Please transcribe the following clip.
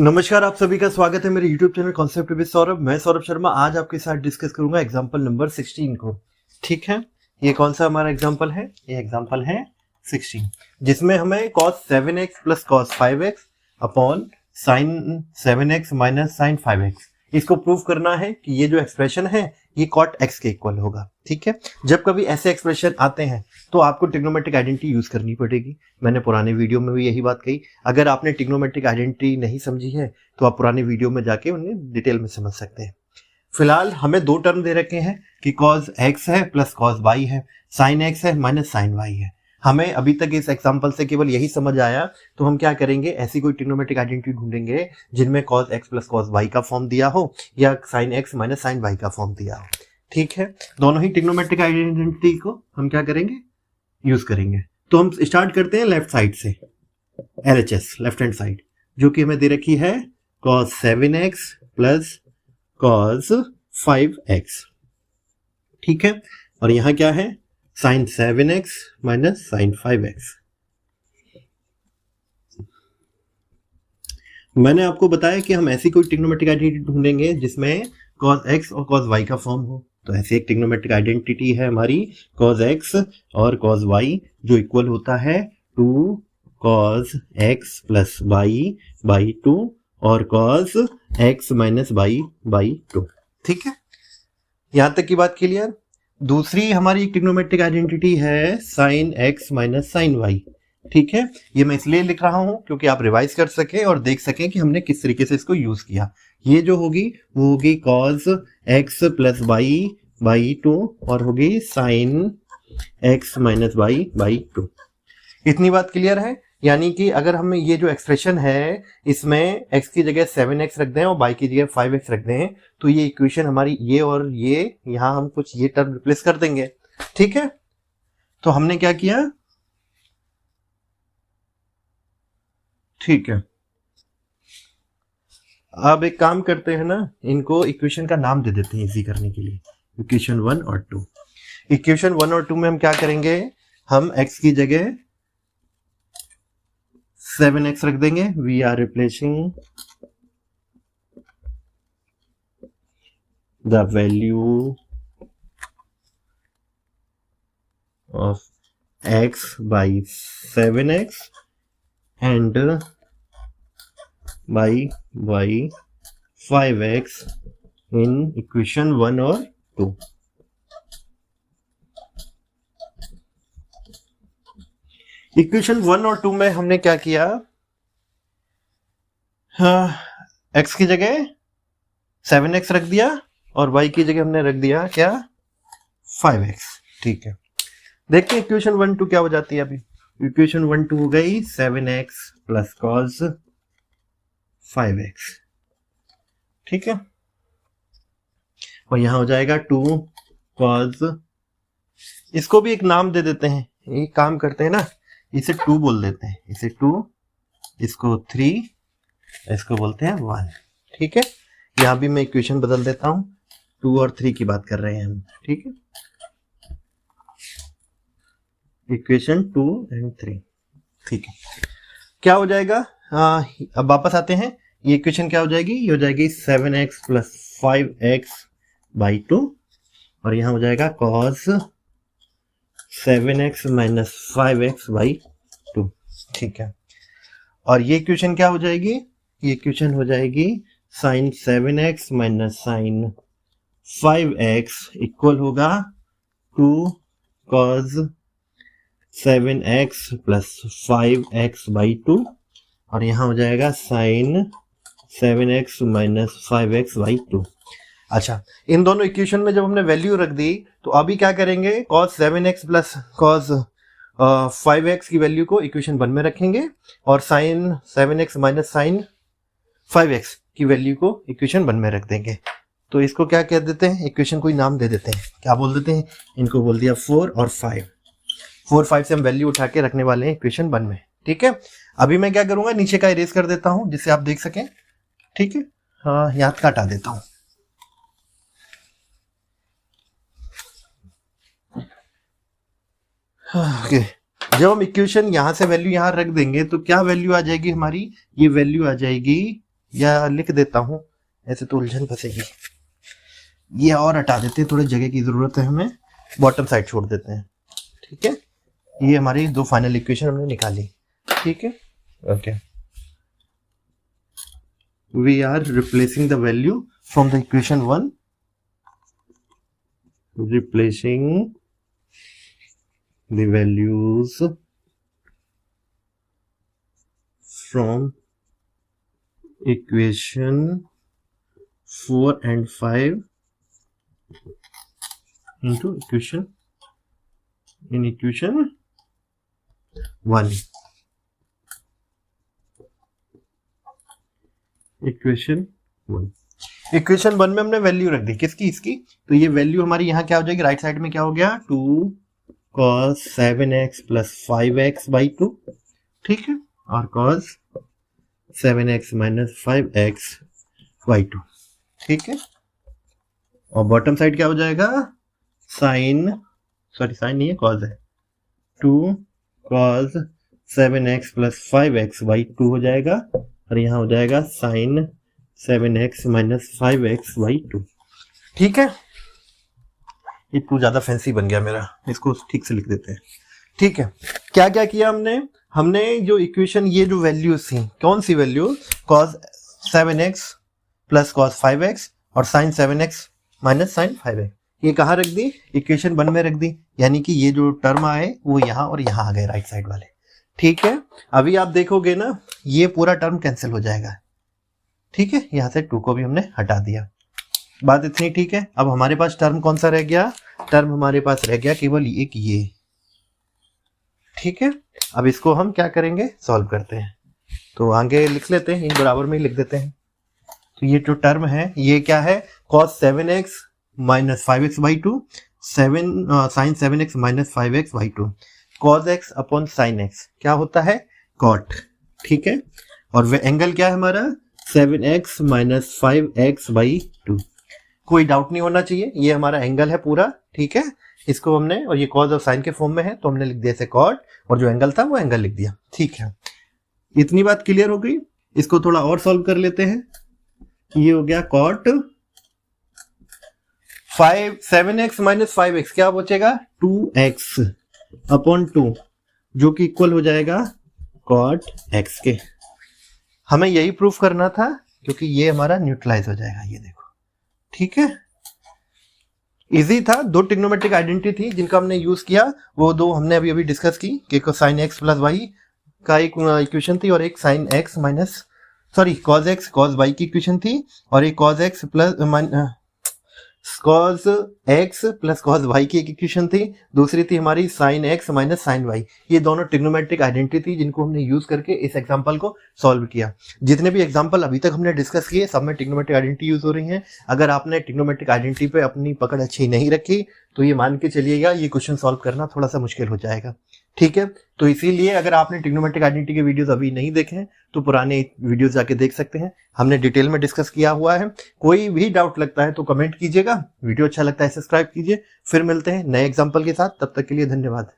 नमस्कार, आप सभी का स्वागत है मेरे YouTube channel concept with Saurabh. मैं सौरभ शर्मा आज आपके साथ डिस्कस करूंगा एग्जांपल नंबर 16 को। ठीक है, ये कौन सा हमारा एग्जांपल है? ये एग्जांपल है 16, जिसमें हमें cos 7x plus cos 5x upon sin 7x minus sin 5x इसको प्रूव करना है कि ये जो एक्सप्रेशन है ये cot x के इक्वल होगा। ठीक है, जब कभी ऐसे एक्सप्रेशन आते हैं तो आपको ट्रिग्नोमेट्रिक आइडेंटिटी यूज करनी पड़ेगी। मैंने पुराने वीडियो में भी यही बात कही। अगर आपने ट्रिग्नोमेट्रिक आइडेंटिटी नहीं समझी है तो आप पुराने वीडियो में जाके उन्हें डिटेल में समझ सकते हैं। फिलहाल हमें दो टर्म दे रखे हैं कि cos x है प्लस cos y है, sin x है माइनस sin y है। हमें अभी तक इस एग्जांपल से केवल यही समझ आया, तो हम क्या करेंगे, ऐसी कोई ट्रिग्नोमेट्रिक आइडेंटिटी ढूंढेंगे जिनमें cos x plus cos y का फॉर्म दिया हो या sin x minus sin y का फॉर्म दिया हो। ठीक है, दोनों ही ट्रिग्नोमेट्रिक आइडेंटिटी को हम क्या करेंगे, यूज करेंगे। तो हम स्टार्ट करते हैं लेफ्ट साइड से, LHS लेफ्ट हैंड साइड, जो कि हमें दे रखी है cos 7x plus cos 5x। ठीक है, और यहां क्या है, sin 7x minus sin 5x। मैंने आपको बताया कि हम ऐसी कोई ट्रिग्नोमेट्रिक आइडेंटिटी ढूंढेंगे जिसमें cos x और cos y का फॉर्म हो। तो ऐसी एक ट्रिग्नोमेट्रिक आइडेंटिटी है हमारी cos x और cos y, जो इक्वल होता है 2 cos x plus y by 2 और cos x minus y by 2। ठीक है, यहां तक की बात क्लियर। दूसरी हमारी ट्रिग्नोमेट्रिक आइडेंटिटी है sin x minus sin y। ठीक है, ये मैं इसलिए लिख रहा हूं क्योंकि आप रिवाइज कर सकें और देख सकें कि हमने किस तरीके से इसको यूज किया। ये जो होगी वो होगी cos x plus y by 2 और होगी sin x minus y by 2। इतनी बात क्लियर है। यानी कि अगर हम ये जो एक्सप्रेशन है इसमें x की जगह 7x रख दें और y की जगह 5x रख दें तो ये इक्वेशन हमारी ये और ये, यहां हम कुछ ये टर्म रिप्लेस कर देंगे। ठीक है, तो हमने क्या किया, ठीक है, अब एक काम करते हैं ना, इनको इक्वेशन का नाम दे देते हैं इजी करने के लिए, इक्वेशन 1 और 2। इक्वेशन 1 और 2 में हम क्या करेंगे, हम x की जगह 7x रख देंगे। We are replacing the value of x by 7x and by y 5x in equation 1 और 2। इक्वेशन 1 और 2 में हमने क्या किया, x की जगह 7x रख दिया और y की जगह हमने रख दिया क्या, 5x। ठीक है, देखते हैं इक्वेशन 1 2 क्या हो जाती है। अभी इक्वेशन 1 2 हो गई 7x प्लस cos 5x। ठीक है, और यहां हो जाएगा 2 cos, इसको भी एक नाम दे देते हैं, एक काम करते हैं ना, इसे 2 बोल देते हैं, इसे 2, इसको 3, इसको बोलते हैं 1। ठीक है, यहां भी मैं इक्वेशन बदल देता हूं, 2 और 3 की बात कर रहे हैं हम। ठीक है, इक्वेशन 2 एंड 3। ठीक है, क्या हो जाएगा, अब वापस आते हैं, ये इक्वेशन क्या हो जाएगी, ये हो जाएगी 7x प्लस 5x बाई 2 और यहां हो जाएगा cos 7x minus 5x by 2। ठीक है, और ये इक्वेशन क्या हो जाएगी, ये इक्वेशन हो जाएगी sin 7x minus sin 5x equal होगा 2 cos 7x plus 5x by 2 और यहां हो जाएगा sin 7x minus 5x by 2। अच्छा, इन दोनों इक्वेशन में जब हमने वैल्यू रख दी तो अभी क्या करेंगे, cos 7x plus cos 5x की वैल्यू को इक्वेशन 1 में रखेंगे और sin 7x minus sin 5x की वैल्यू को इक्वेशन 1 में रख देंगे। तो इसको क्या कह देते हैं, इक्वेशन कोई नाम दे देते हैं, क्या बोल देते हैं, इनको बोल दिया 4 और 5। 4 5 से हम वैल्यू उठा के रखने वाले हैं इक्वेशन 1 में। ठीक है, अभी मैं क्या करूंगा, नीचे का इरेज कर देता हूं जिससे आप देख सकें। ठीक है, हाँ, यहां का हटा देता हूं। ओके, जब हम इक्वेशन यहां से वैल्यू यहां रख देंगे तो क्या वैल्यू आ जाएगी हमारी, ये वैल्यू आ जाएगी या लिख देता हूं, ऐसे तो उलझन फंसेगी। ये और हटा देते हैं, थोड़ी जगह की जरूरत है हमें, बॉटम साइड छोड़ देते हैं। ठीक है, ये हमारी दो फाइनल इक्वेशन हमने निकाली। ठीक है, okay. We are replacing the value from the equation 1, replacing the values from equation 4 and 5 into equation 1. Equation 1 में हमने वैल्यू रख दी किसकी, इसकी। तो ये वैल्यू हमारी यहाँ क्या हो जाएगी, राइट साइड में क्या हो गया, 2 cos 7x plus 5x by 2। ठीक है, और cos 7x minus 5x by 2। ठीक है, और बॉटम साइड क्या हो जाएगा, साइन नहीं है, cos है, 2 cos 7x plus 5x by 2 हो जाएगा, और यहाँ हो जाएगा sign 7x minus 5x by 2। ठीक है, ये टू ज्यादा फैंसी बन गया मेरा, इसको ठीक से लिख देते हैं। ठीक है, क्या क्या किया हमने जो इक्वेशन, ये जो वैल्यूज थी, कौन सी value, cos 7x plus cos 5x और sin 7x minus sin 5x, ये कहाँ रख दी, इक्वेशन 1 में रख दी। यानी कि ये जो टर्म आए वो यहाँ और यहाँ आ गए राइट साइड वाले। ठीक है, अभी आप देखोगे ना, ये पूरा टर्म कैंसिल हो जाएगा। ठीक है, यहाँ से 2 को भी हमने हटा दिया, बात इतनी। ठीक है, अब हमारे पास टर्म कौन सा रह गया, टर्म हमारे पास रह गया केवल एक ये। ठीक है, अब इसको हम क्या करेंगे, सॉल्व करते हैं। तो आगे लिख लेते हैं, इन बराबर में ही लिख देते हैं। तो ये जो टर्म है ये क्या है, cos 7x minus 5x by 2, sin 7x minus 5x by 2, cos x upon sin x क्या होता है, cot। ठीक है, और वे एंगल क्या है हमारा, 7x minus 5x by 2। कोई डाउट नहीं होना चाहिए, ये हमारा एंगल है पूरा। ठीक है, इसको हमने, और ये कॉस और साइन के फॉर्म में है तो हमने लिख दिया इसे कॉट, और जो एंगल था वो एंगल लिख दिया। ठीक है, इतनी बात क्लियर हो गई। इसको थोड़ा और सॉल्व कर लेते हैं। ये हो गया कॉट 7x माइनस 5x, क्या बचेगा, 2x अपॉन 2, जो कि इक्वल हो जाएगा कॉट x के। हमें यही प्रूफ करना था, क्योंकि ये हमारा न्यूट्रलाइज हो जाएगा, ये देखो। ठीक है, इजी था। दो ट्रिग्नोमेट्रिक आइडेंटिटी थी जिनका हमने यूज किया, वो दो हमने अभी डिस्कस की, कि साइन एक्स प्लस वाई का एक इक्वेशन थी, और एक sine x minus cos x cos y की इक्वेशन थी, और एक cos x plus cos x plus cos y की एक इक्वेशन थी, दूसरी थी हमारी sine x minus sine y. ये दोनों ट्रिग्नोमेट्रिक आइडेंटिटी थी जिनको हमने यूज करके इस एग्जांपल को सॉल्व किया। जितने भी एग्जांपल अभी तक हमने डिस्कस किए सब में ट्रिग्नोमेट्रिक आइडेंटिटी यूज हो रही है। अगर आपने ट्रिग्नोमेट्रिक आइडेंटिटी पे अपनी पकड़ अच्छी नहीं रखी तो ये मान के चलिएगा ये क्वेश्चन सॉल्व करना थोड़ा सा मुश्किल हो जाएगा। ठीक है, तो इसीलिए अगर आपने ट्रिग्नोमेट्रिक आइडेंटिटी के वीडियोस अभी नहीं देखे हैं तो पुराने वीडियोस जाके देख सकते हैं, हमने डिटेल में डिस्कस किया हुआ है। कोई भी डाउट लगता है तो कमेंट कीजिएगा, वीडियो अच्छा लगता है सब्सक्राइब कीजिए। फिर मिलते हैं नए एग्जांपल के साथ, तब तक के लिए धन्यवाद।